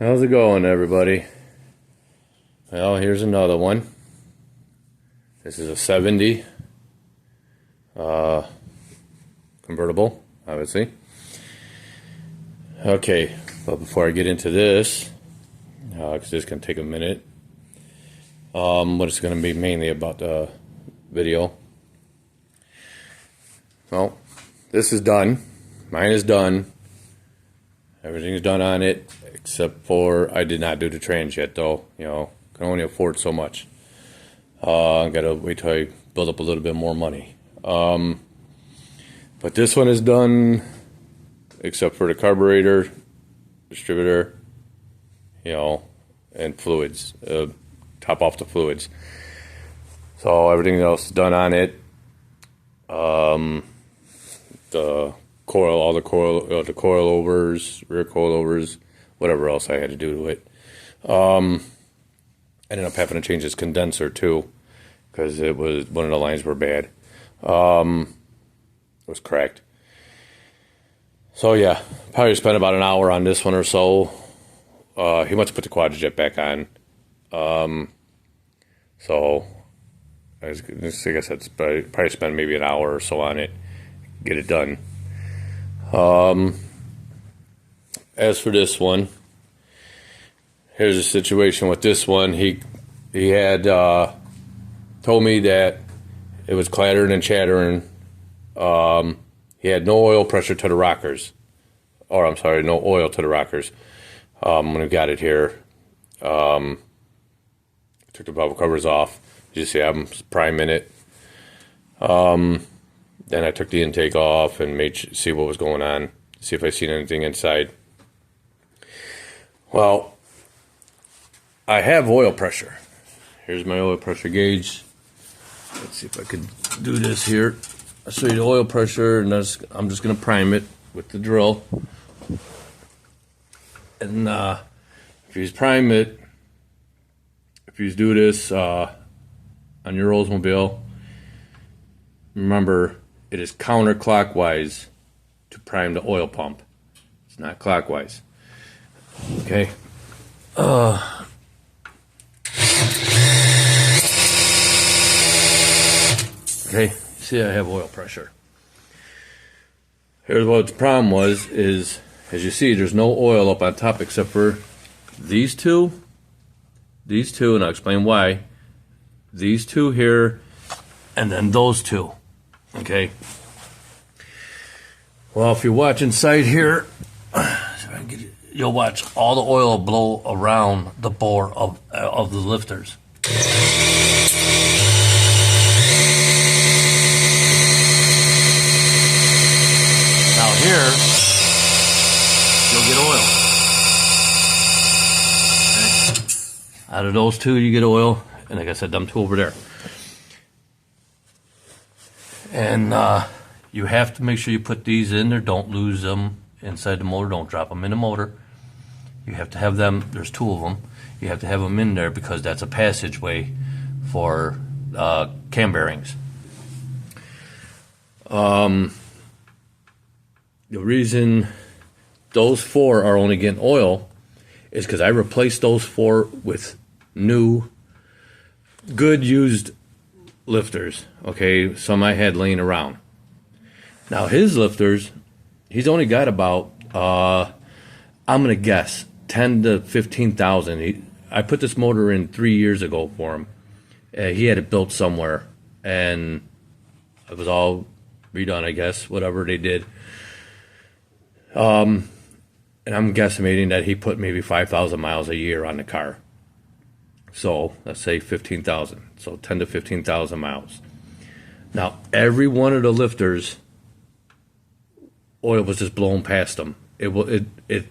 How's it going, everybody? Well, here's another one. This is a 70 convertible, obviously. Okay, but before I get into this, because this can take a minute, what it's going to be mainly about the video. Well, this is done. Mine is done. Everything's done on it, except for I did not do the trans yet, though. You know, can only afford so much. Gotta wait till I build up a little bit more money. But this one is done, except for the carburetor, distributor, you know, and fluids. Top off the fluids. So everything else is done on it. The coil, all the coilovers, rear coilovers, whatever else I had to do to it. I ended up having to change this condenser too, because it was one of the lines were bad. It was cracked. So yeah, probably spent about an hour on this one or so. He wants to put the quadjet back on. So like I said, probably spend maybe an hour or so on it, get it done. As for this one, here's the situation with this one. He had told me that it was clattering and chattering. He had no oil pressure to the rockers, or I'm sorry, no oil to the rockers. When I got it here, took the valve covers off. You see, I'm priming it. Then I took the intake off and see what was going on, see if I seen anything inside. Well, I have oil pressure. Here's my oil pressure gauge. Let's see if I could do this here. I'll show you the oil pressure, and I'm just going to prime it with the drill. And if you prime it, if you do this on your Oldsmobile, remember, it is counterclockwise to prime the oil pump. It's not clockwise. Okay. Okay. See, I have oil pressure. Here's what the problem is, as you see, there's no oil up on top except for these two, and I'll explain why. These two here, and then those two. Okay. Well, if you watch inside here, you'll watch all the oil blow around the bore of the lifters. Now here, you'll get oil. Okay. Out of those two, you get oil, and like I said, them two over there. And you have to make sure you put these in there. Don't lose them inside the motor. Don't drop them in the motor. You have to have them. There's two of them. You have to have them in there because that's a passageway for cam bearings. The reason those four are only getting oil is because I replaced those four with new, good used lifters. Okay, some I had laying around. Now his lifters, he's only got about I'm gonna guess 10 to 15,000. I put this motor in 3 years ago for him. He had it built somewhere, and it was all redone, I guess, whatever they did. And I'm guesstimating that he put maybe 5,000 miles a year on the car. So let's say 15,000. So 10 to 15,000 miles. Now every one of the lifters, oil was just blowing past them. It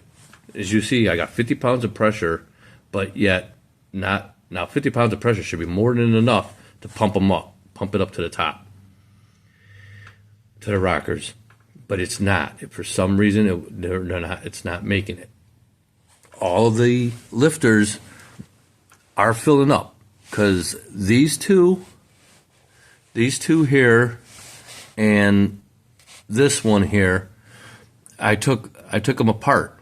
as you see, I got 50 pounds of pressure, but yet not. Now 50 pounds of pressure should be more than enough to pump them up, pump it up to the top, to the rockers. But it's not. For some reason, they're not. It's not making it. All of the lifters are filling up because these two here, and this one here, I took them apart,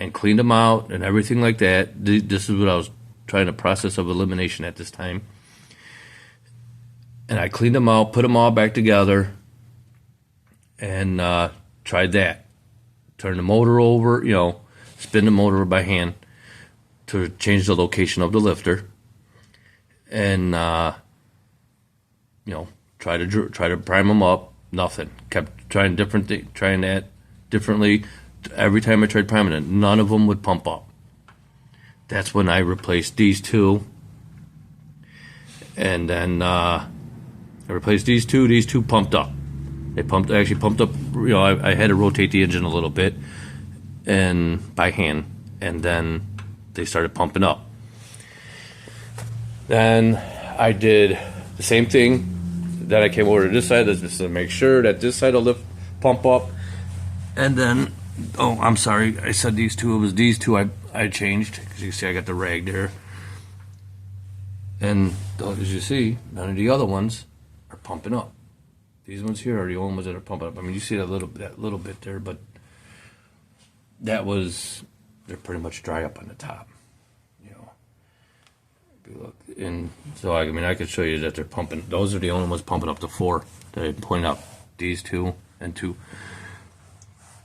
and cleaned them out and everything like that. This is what I was trying to process of elimination at this time. And I cleaned them out, put them all back together, and tried that. Turn the motor over, spin the motor by hand to change the location of the lifter, and try to prime them up. Nothing. Kept trying trying that differently. Every time I tried priming it, none of them would pump up. That's when I replaced these two, and then I replaced these two. These two pumped up. They actually pumped up. I had to rotate the engine a little bit, and by hand, and then they started pumping up. Then I did the same thing. Then I came over to this side just to make sure that this side will pump up. And then, oh, I'm sorry, I said these two. It was these two I changed, because you see I got the rag there. And as you see, none of the other ones are pumping up. These ones here are the only ones that are pumping up. I mean, you see that little bit there, but they're pretty much dry up on the top. If you look, and so I could show you that they're pumping. Those are the only ones pumping up the 4 that I pointed out. These 2 and 2,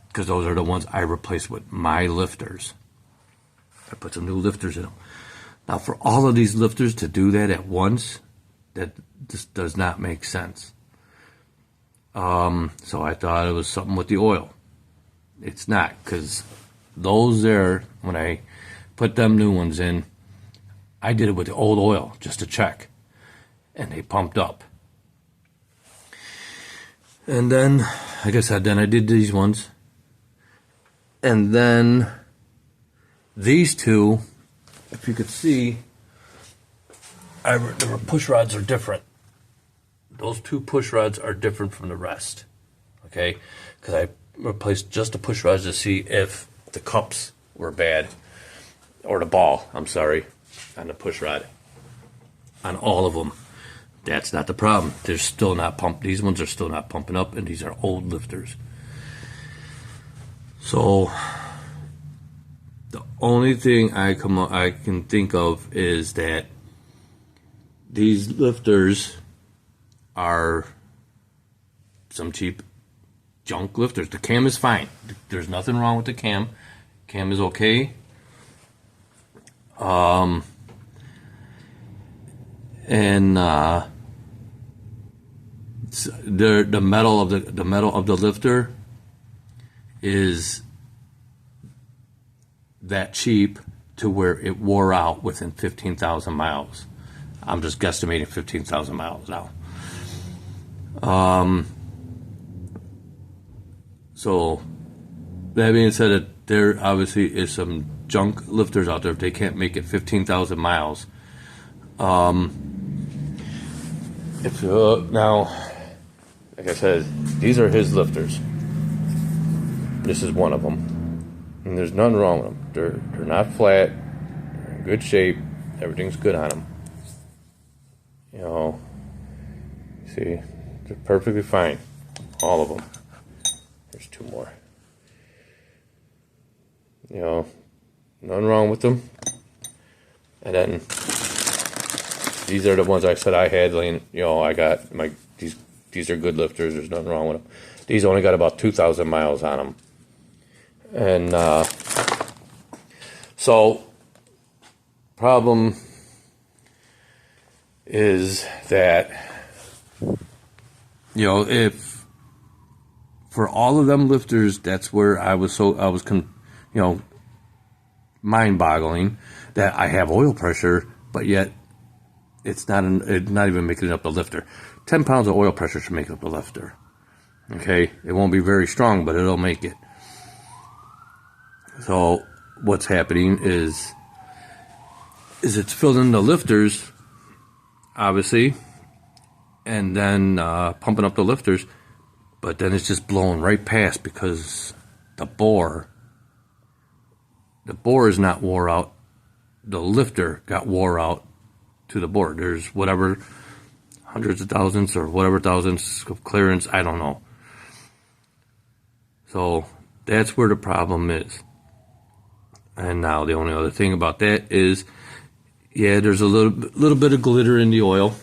because those are the ones I replaced with my lifters. I put some new lifters in them. Now, for all of these lifters to do that at once, that just does not make sense. So I thought it was something with the oil. It's not, because those there, when I put them new ones in, I did it with the old oil just to check, and they pumped up. And then, like I said, then I did these ones, and then these two, if you could see, the push rods are different. Those 2 push rods are different from the rest, okay? Because I replaced just the push rods to see if the cups were bad, or the ball, I'm sorry, on the push rod. On all of them. That's not the problem. They're still not pumped. These ones are still not pumping up, and these are old lifters. So the only thing I can think of is that these lifters are some cheap junk lifters. The cam is fine. There's nothing wrong with the cam. Cam is okay. The metal of the lifter is that cheap to where it wore out within 15,000 miles. I'm just guesstimating 15,000 miles now. So that being said, there obviously is some junk lifters out there. If they can't make it 15,000 miles, now, like I said, these are his lifters. This is one of them, and there's nothing wrong with them. They're not flat. They're in good shape. Everything's good on them. See, they're perfectly fine. All of them. There's 2 more. Nothing wrong with them. And then these are the ones I said I had laying. I got these are good lifters. There's nothing wrong with them. These only got about 2,000 miles on them. And so problem is that if for all of them lifters, that's where I was mind-boggling that I have oil pressure, but yet it's not even making up the lifter. 10 pounds of oil pressure should make up the lifter. Okay, it won't be very strong, but it'll make it. So what's happening is it's filling the lifters, obviously, and then pumping up the lifters, but then it's just blowing right past because the bore is not wore out. The lifter got wore out to the bore. There's whatever hundreds of thousands or whatever thousands of clearance, I don't know. So that's where the problem is. And now the only other thing about that is, yeah, there's a little bit of glitter in the oil.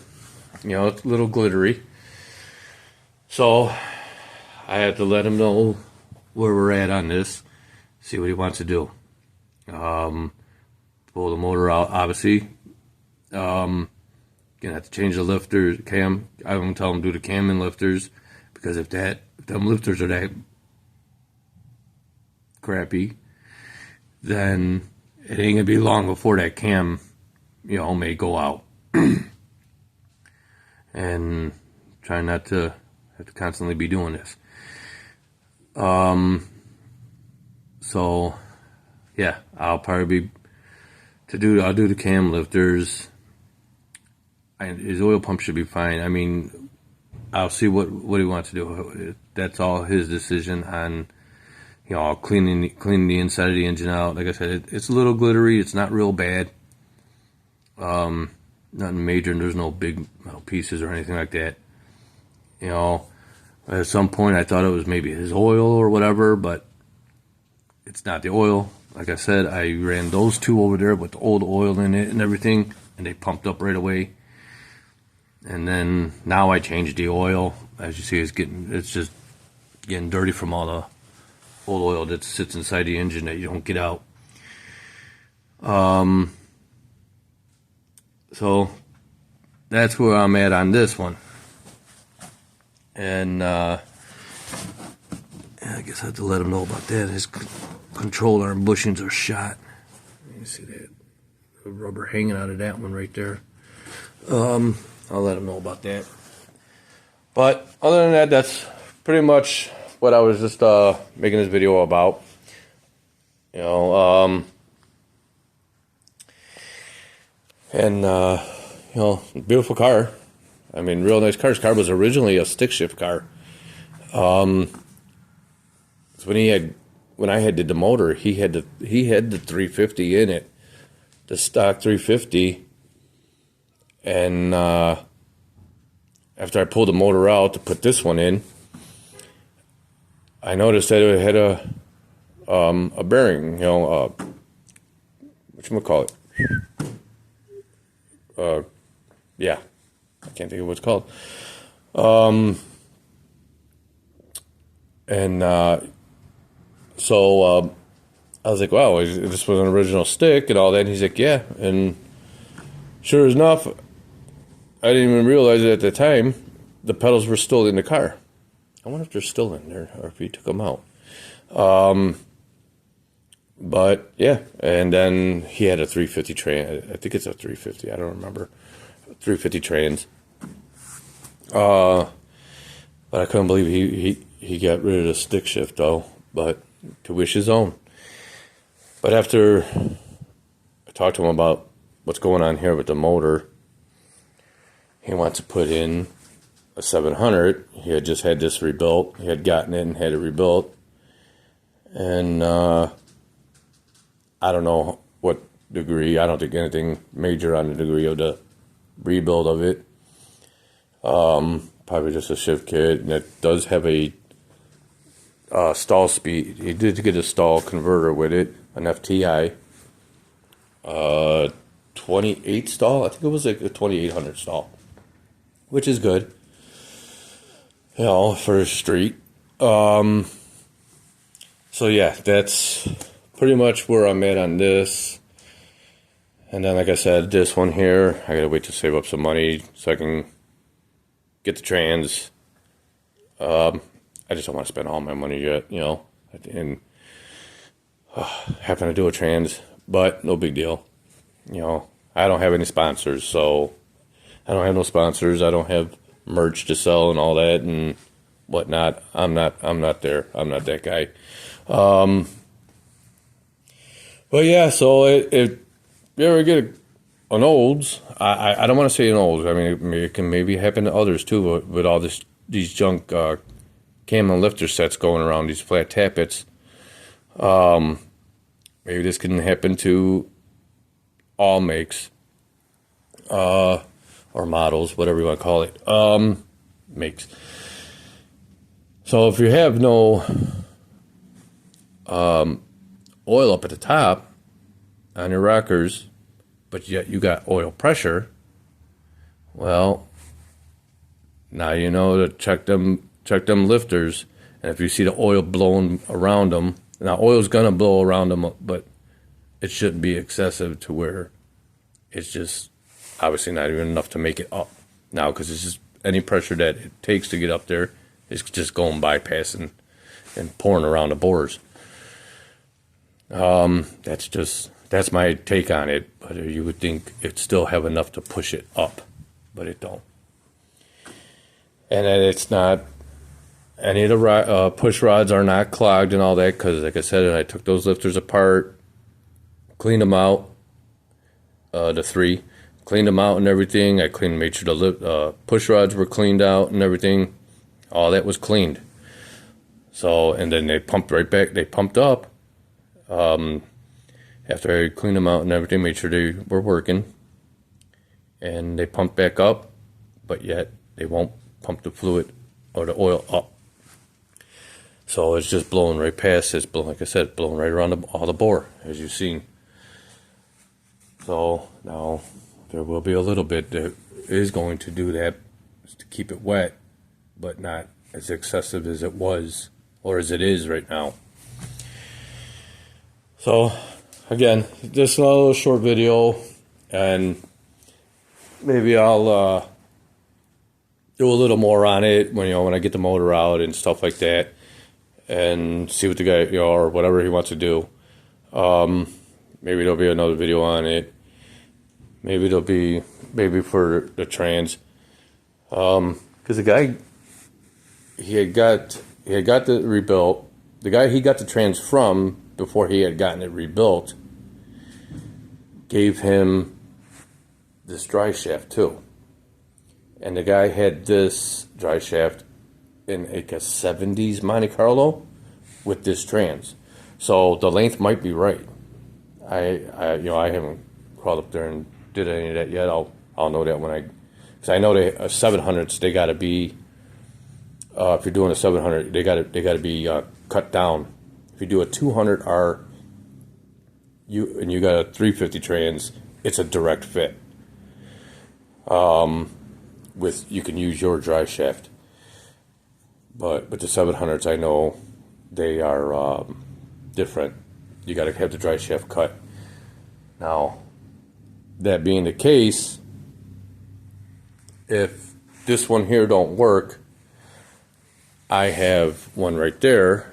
You know, it's a little glittery. So I have to let him know where we're at on this, see what he wants to do. Pull the motor out, obviously. Gonna have to change the lifter cam. I won't tell him to do the cam and lifters, because if them lifters are that crappy, then it ain't gonna be long before that cam, you know, may go out. And try not to have to constantly be doing this. So yeah, I'll probably I'll do the cam lifters. His oil pump should be fine. I mean, I'll see what he wants to do. That's all his decision on, you know, cleaning the inside of the engine out. Like I said, it's a little glittery. It's not real bad. Nothing major, and there's no big metal pieces or anything like that. You know, at some point I thought it was maybe his oil or whatever, but it's not the oil. Like I said, I ran those two over there with the old oil in it and everything, and they pumped up right away. And then now I changed the oil. As you see, it's just getting dirty from all the old oil that sits inside the engine that you don't get out. So that's where I'm at on this one. And I guess I have to let him know about that. His control arm bushings are shot. You see that? The rubber hanging out of that one right there. I'll let him know about that. But other than that, that's pretty much what I was just making this video about. You know, and you know, beautiful car. I mean, real nice car. This car was originally a stick shift car. So when I had did the motor, he had the 350 in it, the stock 350. And after I pulled the motor out to put this one in, I noticed that it had a bearing, you know, whatchamacallit? Yeah, I can't think of what it's called. So I was like, wow, this was an original stick and all that. And he's like, yeah. And sure enough, I didn't even realize it at the time, the pedals were still in the car. I wonder if they're still in there or if he took them out. But yeah, and then he had a 350 train. I think it's a 350. I don't remember. 350 trains. But I couldn't believe he got rid of the stick shift though. But to wish his own. But after I talked to him about what's going on here with the motor, he wants to put in a 700. He had just had this rebuilt. He had gotten it and had it rebuilt. And I don't know what degree. I don't think anything major on the degree of the rebuild of it. Probably just a shift kit. And it does have a stall speed. He did get a stall converter with it, an FTI. 28 stall. I think it was like a 2800 stall, which is good, you know, for a street. So yeah, that's pretty much where I'm at on this. And then, like I said, this one here, I gotta wait to save up some money so I can get the trans. I just don't want to spend all my money yet, you know, and having to do a trans, but no big deal. You know, I don't have any sponsors, so I don't have no sponsors. I don't have merch to sell and all that and whatnot. I'm not there. I'm not that guy. But yeah, so if you ever get an Olds, I don't want to say an Olds. I mean, it can maybe happen to others too with all these junk cam and lifter sets going around, these flat tappets. Maybe this can happen to all makes or models, whatever you want to call it. Makes. So if you have no oil up at the top, on your rockers, but yet you got oil pressure, well, now you know to check them lifters. And if you see the oil blowing around them, now oil's gonna blow around them, but it shouldn't be excessive to where it's just obviously not even enough to make it up. Now, because it's just any pressure that it takes to get up there is just going bypassing and pouring around the bores. That's my take on it. But you would think it'd still have enough to push it up, but it don't. And then it's not, any of the push rods are not clogged and all that, because like I said, I took those lifters apart, cleaned them out, the 3, cleaned them out and everything. I made sure the push rods were cleaned out and everything. All that was cleaned. So, and then they pumped right back, they pumped up. After I cleaned them out and everything, made sure they were working. And they pumped back up, but yet they won't pump the fluid or the oil up. So it's just blowing right past. It's blowing, like I said, blowing right around all the bore, as you've seen. So now there will be a little bit that is going to do that to keep it wet, but not as excessive as it was or as it is right now. So again, just a little short video, and maybe I'll do a little more on it when I get the motor out and stuff like that, and see what the guy, or whatever he wants to do. Maybe there'll be another video on it. Maybe there'll be for the trans, because the guy he had got the rebuilt. The guy he got the trans from before he had gotten it rebuilt gave him this drive shaft too. And the guy had this drive shaft in like a 70s Monte Carlo with this trans. So the length might be right. I haven't crawled up there and did any of that yet. I'll know that because I know 700s, they got to be, if you're doing a 700, they got to be cut down. If you do a 200R, and you got a 350 trans, it's a direct fit. You can use your drive shaft, but the 700s, I know they are different. You got to have the drive shaft cut. Now, that being the case, if this one here don't work, I have one right there.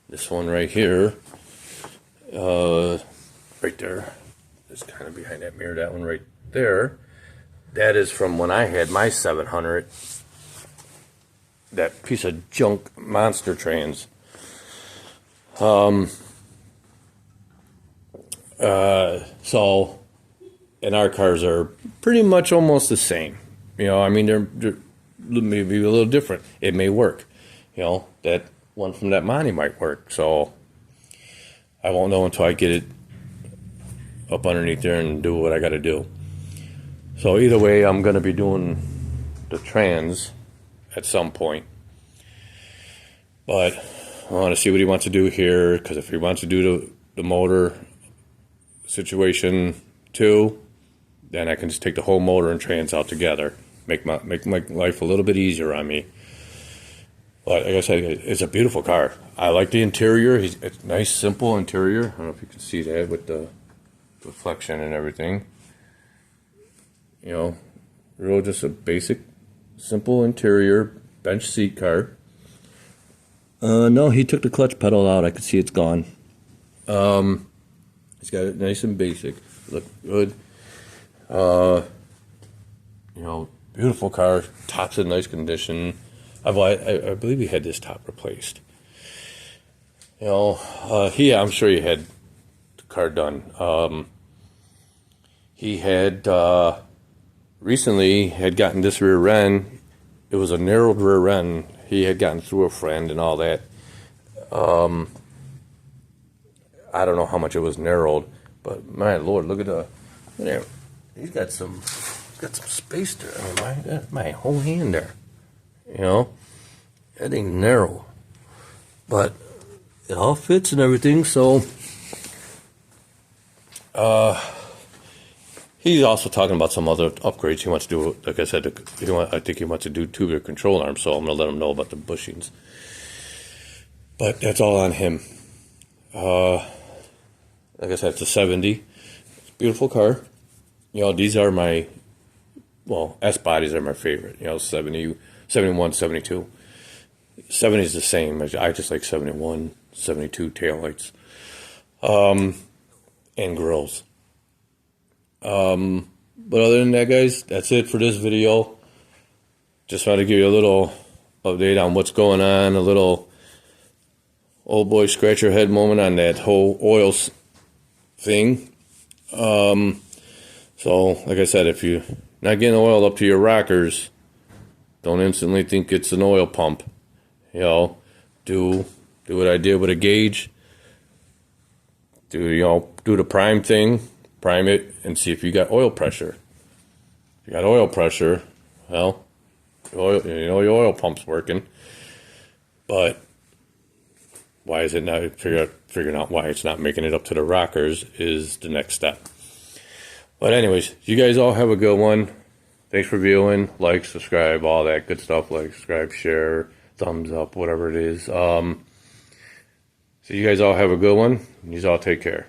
This one right here, right there. It's kind of behind that mirror. That one right there. That is from when I had my 700. That piece of junk monster trans. So, and our cars are pretty much almost the same. I mean, they're maybe a little different. It may work. That one from that Monty might work. So, I won't know until I get it up underneath there and do what I got to do. So either way, I'm going to be doing the trans at some point. But I want to see what he wants to do here, because if he wants to do the motor situation too, then I can just take the whole motor and trans out together. Make my life a little bit easier on me. But like I said, it's a beautiful car. I like the interior. It's a nice, simple interior. I don't know if you can see that with the reflection and everything. Real just a basic, simple interior, bench seat car. No, he took the clutch pedal out. I could see it's gone. He's got it nice and basic. Look good. Beautiful car. Top's in nice condition. I believe he had this top replaced. I'm sure he had the car done. He had recently had gotten this rear end. It was a narrowed rear end. He had gotten through a friend and all that. I don't know how much it was narrowed, but my Lord, look at there. He's got some space there. I mean, my whole hand there. That ain't narrow, but it all fits and everything. So He's also talking about some other upgrades he wants to do. Like I said, I think he wants to do tubular control arms, so I'm going to let him know about the bushings. But that's all on him. Like I said, it's a 70. It's a beautiful car. You know, these are my, well, S bodies are my favorite. You know, 70, 71, 72. 70 is the same. I just like 71, 72 taillights. And grills. But other than that, guys, that's it for this video. Just wanted to give you a little update on what's going on, a little old boy scratch your head moment on that whole oil thing. So, like I said, if you're not getting oil up to your rockers, don't instantly think it's an oil pump. You know, do what I did with a gauge. Do the prime thing. Prime it and see if you got oil pressure. If you got oil pressure, well, your oil pump's working. But why is it not? Figuring out why it's not making it up to the rockers is the next step. But anyways, you guys all have a good one. Thanks for viewing. Like, subscribe, all that good stuff. Like, subscribe, share, thumbs up, whatever it is. So you guys all have a good one. You all take care.